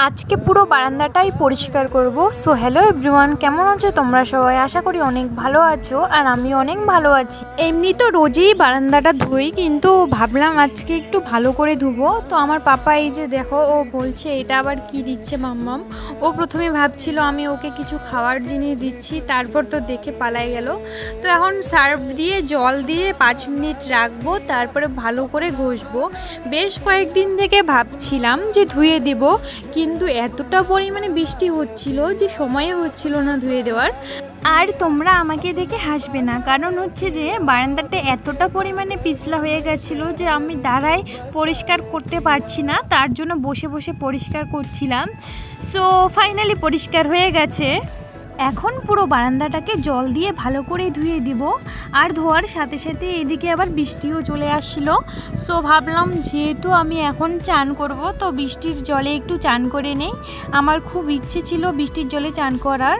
আজকে পুরো বারান্দাটাই পরিষ্কার করব। সো হ্যালো এভরিওয়ান, কেমন আছো তোমরা সবাই? আশা করি অনেক ভালো আছো, আর আমি অনেক ভালো আছি। এমনি তো রোজই বারান্দাটা ধুই, কিন্তু ভাবলাম আজকে একটু ভালো করে ধুবো। তো আমার পাপা এই যে দেখো, ও বলছে এটা আবার কি দিচ্ছে মাম্মাম। ও প্রথমে ভাবছিল আমি ওকে কিছু খাওয়ার জিনিস দিচ্ছি, তারপর তো দেখে পালাই গেল। তো এখন সার্ফ দিয়ে জল দিয়ে 5 মিনিট রাখবো, তারপরে ভালো করে ঘষবো। বেশ কয়েকদিন থেকে ভাবছিলাম যে ধুয়ে দিব, কিন্তু এতটা পরিমাণে বৃষ্টি হচ্ছিল যে সময়ে হচ্ছিল না ধুয়ে দেওয়ার। আর তোমরা আমাকে দেখে হাসবে না, কারণ হচ্ছে যে বারান্দাটা এতটা পরিমাণে পিছলা হয়ে গেছিলো যে আমি দাঁড়ায় পরিষ্কার করতে পারছি না, তার জন্য বসে বসে পরিষ্কার করছিলাম। সো ফাইনালি পরিষ্কার হয়ে গেছে। এখন পুরো বারান্দাটাকে জল দিয়ে ভালো করে ধুয়ে দিব। আর ধোয়ার সাথে সাথে এদিকে আবার বৃষ্টিও চলে আসছিলো। সো ভাবলাম যেহেতু আমি এখন চান করব, তো বৃষ্টির জলে একটু চান করে নেই। আমার খুব ইচ্ছে ছিল বৃষ্টির জলে চান করার।